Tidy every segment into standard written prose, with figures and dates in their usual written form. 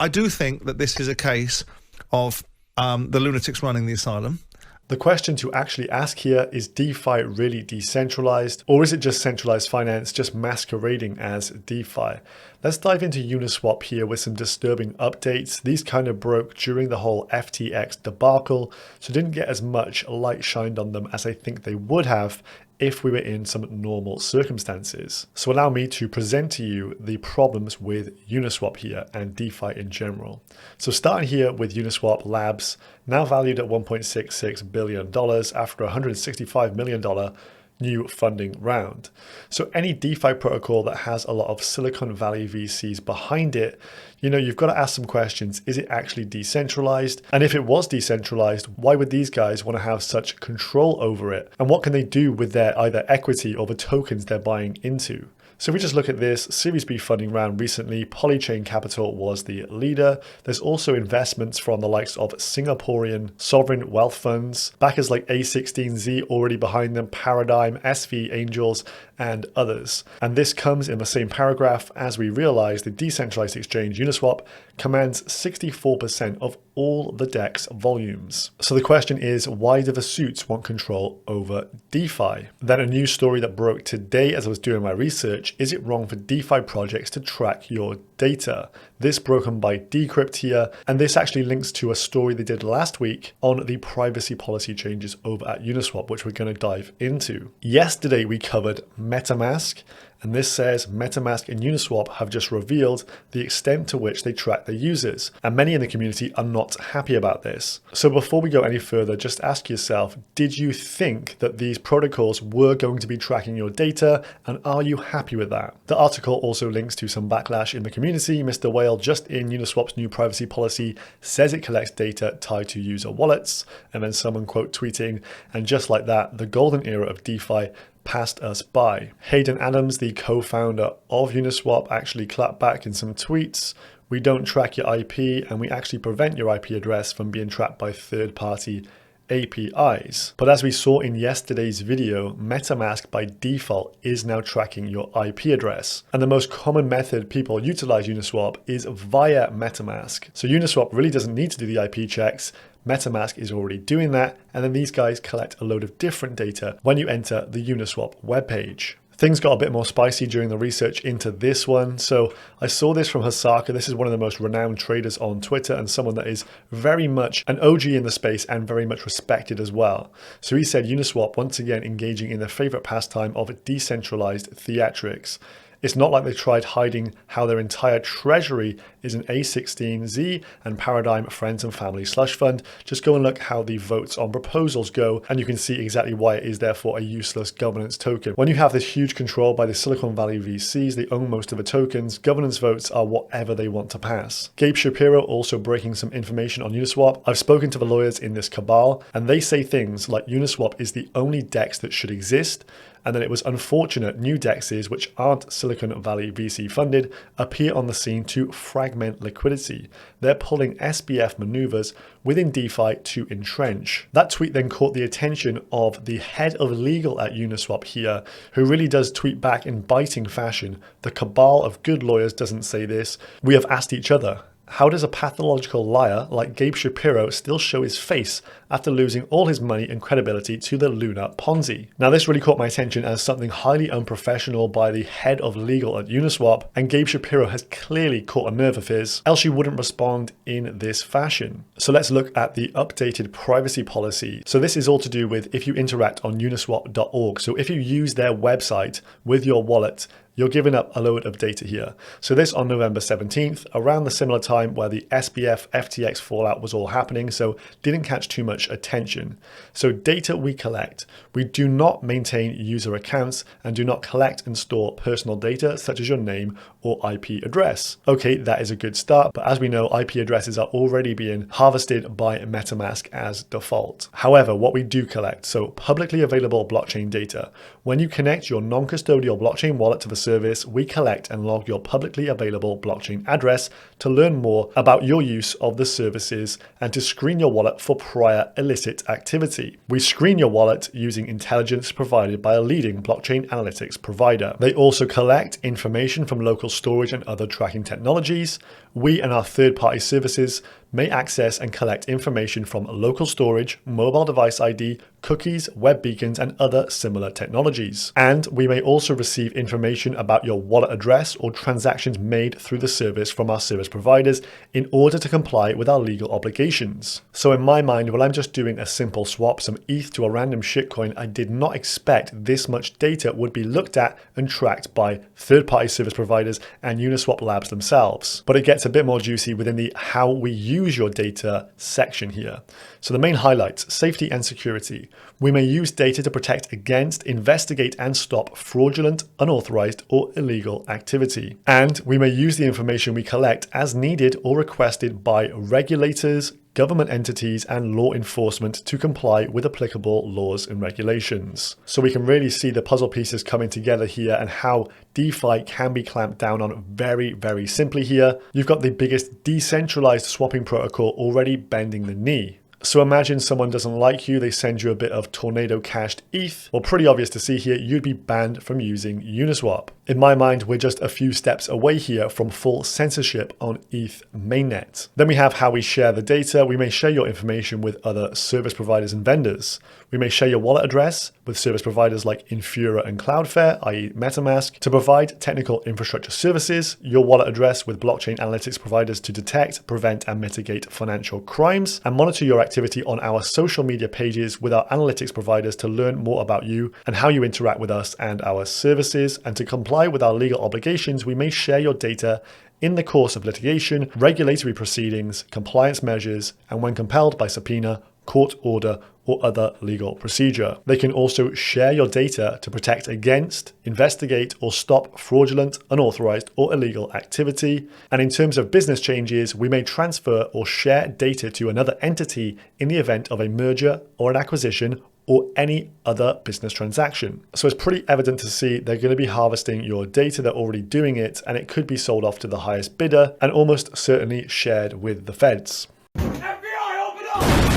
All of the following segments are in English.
I do think that this is a case of the lunatics running the asylum. The question to actually ask here is DeFi really decentralized, or is it just centralized finance just masquerading as DeFi? Let's dive into Uniswap here with some disturbing updates. These kind of broke during the whole FTX debacle, so didn't get as much light shined on them as I think they would have if we were in some normal circumstances. So allow me to present to you the problems with Uniswap here and DeFi in general. So starting here with Uniswap Labs, now valued at $1.66 billion after a $165 million new funding round. So any DeFi protocol that has a lot of Silicon Valley VCs behind it, you've got to ask some questions. Is it actually decentralized? And if it was decentralized, why would these guys want to have such control over it? And what can they do with their either equity or the tokens they're buying into? So if we just look at this Series B funding round recently, Polychain Capital was the leader. There's also investments from the likes of Singaporean sovereign wealth funds, backers like A16Z already behind them, Paradigm, SV Angels, and others. And this comes in the same paragraph as we realize the decentralized exchange Uniswap commands 64% of all the DEX volumes. So the question is, why do the suits want control over DeFi? Then a news story that broke today as I was doing my research, is it wrong for DeFi projects to track your data? This broken by Decrypt here, and this actually links to a story they did last week on the privacy policy changes over at Uniswap, which we're going to dive into. Yesterday we covered MetaMask, and this says MetaMask and Uniswap have just revealed the extent to which they track their users, and many in the community are not happy about this. So before we go any further, just ask yourself, did you think that these protocols were going to be tracking your data, and are you happy with that? The article also links to some backlash in the community. Mr. Whale, just in Uniswap's new privacy policy, says it collects data tied to user wallets, and then someone quote tweeting, and just like that, the golden era of DeFi passed us by. Hayden Adams, the co-founder of Uniswap, actually clapped back in some tweets. We don't track your IP, and we actually prevent your IP address from being tracked by third-party APIs. But as we saw in yesterday's video, MetaMask by default is now tracking your IP address. And the most common method people utilize Uniswap is via MetaMask. So Uniswap really doesn't need to do the IP checks. MetaMask is already doing that, and then these guys collect a load of different data when you enter the Uniswap webpage. Things got a bit more spicy during the research into this one. So I saw this from Hasaka. This is one of the most renowned traders on Twitter and someone that is very much an OG in the space and very much respected as well. So he said Uniswap once again engaging in their favorite pastime of decentralized theatrics. It's not like they tried hiding how their entire treasury is an A16Z and Paradigm Friends and Family slush fund. Just go and look how the votes on proposals go, and you can see exactly why it is therefore a useless governance token. When you have this huge control by the Silicon Valley VCs, they own most of the tokens, governance votes are whatever they want to pass. Gabe Shapiro also breaking some information on Uniswap. I've spoken to the lawyers in this cabal, and they say things like Uniswap is the only DEX that should exist, and then it was unfortunate new DEXs, which aren't Silicon Valley VC funded, appear on the scene to fragment liquidity. They're pulling SBF maneuvers within DeFi to entrench. That tweet then caught the attention of the head of legal at Uniswap here, who really does tweet back in biting fashion. The cabal of good lawyers doesn't say this. We have asked each other, how does a pathological liar like Gabe Shapiro still show his face after losing all his money and credibility to the Luna Ponzi? Now this really caught my attention as something highly unprofessional by the head of legal at Uniswap, and Gabe Shapiro has clearly caught a nerve of his, else you wouldn't respond in this fashion. So let's look at the updated privacy policy. So this is all to do with if you interact on uniswap.org. So if you use their website with your wallet, you're giving up a load of data here. So this on November 17th, around the similar time where the SBF FTX fallout was all happening, so didn't catch too much attention. So data we collect. We do not maintain user accounts and do not collect and store personal data such as your name or IP address. Okay, that is a good start, but as we know, IP addresses are already being harvested by MetaMask as default. However, what we do collect, so publicly available blockchain data. When you connect your non-custodial blockchain wallet to the service, we collect and log your publicly available blockchain address to learn more about your use of the services and to screen your wallet for prior illicit activity. We screen your wallet using intelligence provided by a leading blockchain analytics provider. They also collect information from local storage and other tracking technologies. We and our third-party services may access and collect information from local storage, mobile device ID, cookies, web beacons, and other similar technologies. And we may also receive information about your wallet address or transactions made through the service from our service providers in order to comply with our legal obligations. So in my mind, when I'm just doing a simple swap, some ETH to a random shitcoin, I did not expect this much data would be looked at and tracked by third-party service providers and Uniswap labs themselves. But it gets a bit more juicy within the how we use your data section here. So the main highlights: safety and security. We may use data to protect against, investigate, and stop fraudulent, unauthorized, or illegal activity. And we may use the information we collect as needed or requested by regulators, government entities, and law enforcement to comply with applicable laws and regulations. So we can really see the puzzle pieces coming together here and how DeFi can be clamped down on very, very simply here. You've got the biggest decentralized swapping protocol already bending the knee. So imagine someone doesn't like you, they send you a bit of tornado cashed ETH. Well, pretty obvious to see here, you'd be banned from using Uniswap. In my mind, we're just a few steps away here from full censorship on ETH mainnet. Then we have how we share the data. We may share your information with other service providers and vendors. We may share your wallet address with service providers like Infura and Cloudflare, i.e. MetaMask, to provide technical infrastructure services, your wallet address with blockchain analytics providers to detect, prevent, and mitigate financial crimes, and monitor your activity on our social media pages with our analytics providers to learn more about you and how you interact with us and our services. And to comply with our legal obligations, we may share your data in the course of litigation, regulatory proceedings, compliance measures, and when compelled by subpoena, court order, or other legal procedure. They can also share your data to protect against, investigate, or stop fraudulent, unauthorized, or illegal activity. And in terms of business changes, we may transfer or share data to another entity in the event of a merger or an acquisition or any other business transaction. So it's pretty evident to see they're going to be harvesting your data. They're already doing it, and it could be sold off to the highest bidder and almost certainly shared with the feds. FBI, open up!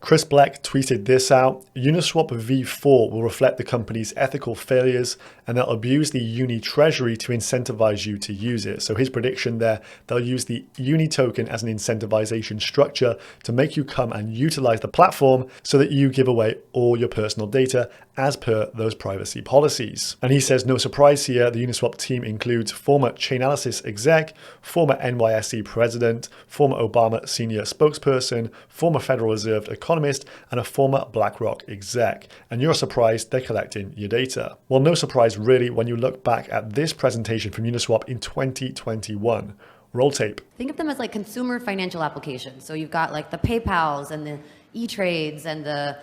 Chris Black tweeted this out: Uniswap v4 will reflect the company's ethical failures and they'll abuse the Uni treasury to incentivize you to use it. So his prediction there, they'll use the Uni token as an incentivization structure to make you come and utilize the platform so that you give away all your personal data as per those privacy policies. And he says, no surprise here, the Uniswap team includes former Chainalysis exec, former NYSE president, former Obama senior spokesperson, former Federal Reserve economist, and a former BlackRock exec. And you're surprised they're collecting your data. Well, no surprise really when you look back at this presentation from Uniswap in 2021. Roll tape. Think of them as like consumer financial applications. So you've got like the PayPals and the E-Trades and the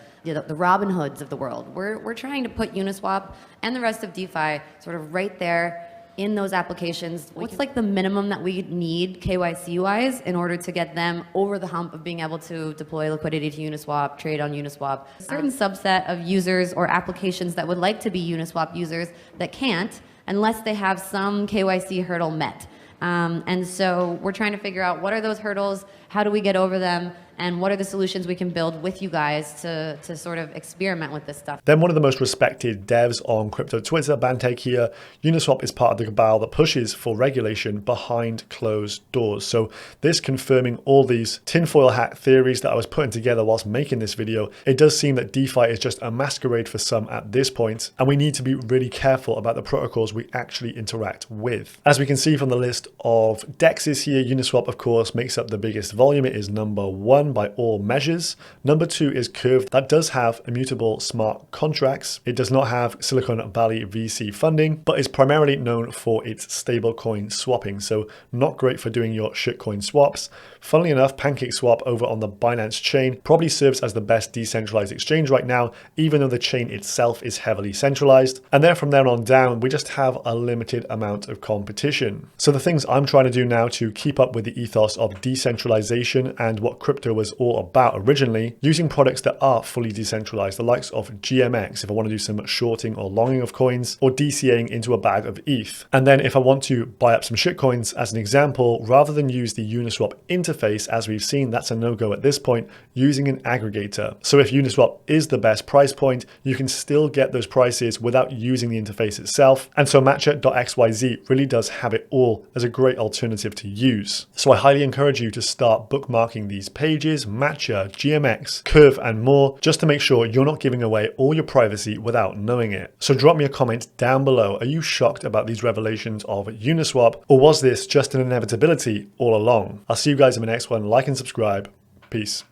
Robin Hoods of the world. We're trying to put Uniswap and the rest of DeFi sort of right there in those applications. What's like the minimum that we need KYC-wise in order to get them over the hump of being able to deploy liquidity to Uniswap, trade on Uniswap? A certain subset of users or applications that would like to be Uniswap users that can't unless they have some KYC hurdle met. And so we're trying to figure out what are those hurdles, how do we get over them, and what are the solutions we can build with you guys to sort of experiment with this stuff. Then one of the most respected devs on crypto Twitter, Bantake here, Uniswap is part of the cabal that pushes for regulation behind closed doors. So this confirming all these tinfoil hat theories that I was putting together whilst making this video, it does seem that DeFi is just a masquerade for some at this point, and we need to be really careful about the protocols we actually interact with. As we can see from the list of dexes here, Uniswap of course makes up the biggest volume. It is number 1 by all measures. Number 2 is Curve. That does have immutable smart contracts. It does not have Silicon Valley VC funding, but is primarily known for its stablecoin swapping. So not great for doing your shitcoin swaps. Funnily enough, PancakeSwap over on the Binance chain probably serves as the best decentralized exchange right now, even though the chain itself is heavily centralized. And then from there on down, we just have a limited amount of competition. So the things I'm trying to do now to keep up with the ethos of decentralization and what crypto was all about originally, using products that are fully decentralized, the likes of GMX if I want to do some shorting or longing of coins, or DCAing into a bag of ETH. And then if I want to buy up some shitcoins as an example, rather than use the Uniswap interface, as we've seen, that's a no-go at this point, using an aggregator. So if Uniswap is the best price point, you can still get those prices without using the interface itself. And so Matcha.xyz really does have it all as a great alternative to use. So I highly encourage you to start bookmarking these pages, Matcha, GMX, Curve, and more, just to make sure you're not giving away all your privacy without knowing it. So drop me a comment down below. Are you shocked about these revelations of Uniswap, or was this just an inevitability all along? I'll see you guys in the next one. Like and subscribe. Peace.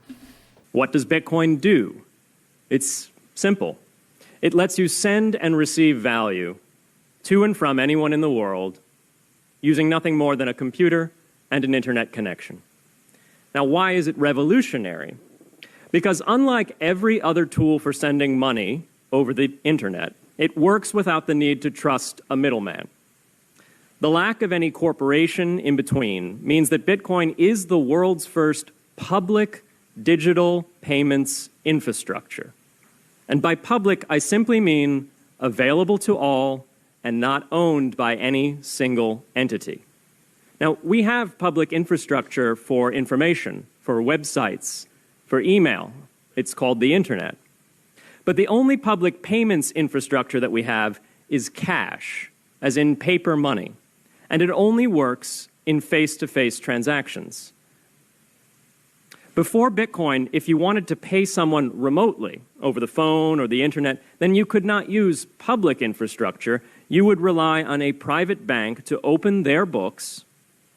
What does Bitcoin do? It's simple. It lets you send and receive value to and from anyone in the world using nothing more than a computer and an internet connection. Now, why is it revolutionary? Because unlike every other tool for sending money over the internet, it works without the need to trust a middleman. The lack of any corporation in between means that Bitcoin is the world's first public digital payments infrastructure. And by public, I simply mean available to all and not owned by any single entity. Now, we have public infrastructure for information, for websites, for email. It's called the internet. But the only public payments infrastructure that we have is cash, as in paper money. And it only works in face-to-face transactions. Before Bitcoin, if you wanted to pay someone remotely over the phone or the internet, then you could not use public infrastructure. You would rely on a private bank to open their books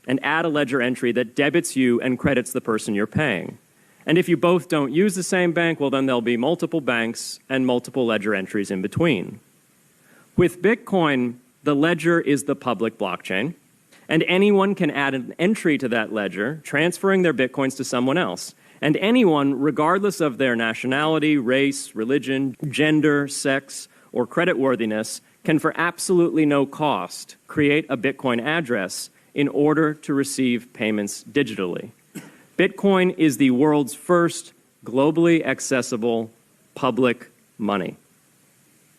and add a ledger entry that debits you and credits the person you're paying. And if you both don't use the same bank, well, then there'll be multiple banks and multiple ledger entries in between. With Bitcoin, the ledger is the public blockchain, and anyone can add an entry to that ledger, transferring their Bitcoins to someone else. And anyone, regardless of their nationality, race, religion, gender, sex, or creditworthiness, can for absolutely no cost create a Bitcoin address in order to receive payments digitally. Bitcoin is the world's first globally accessible public money.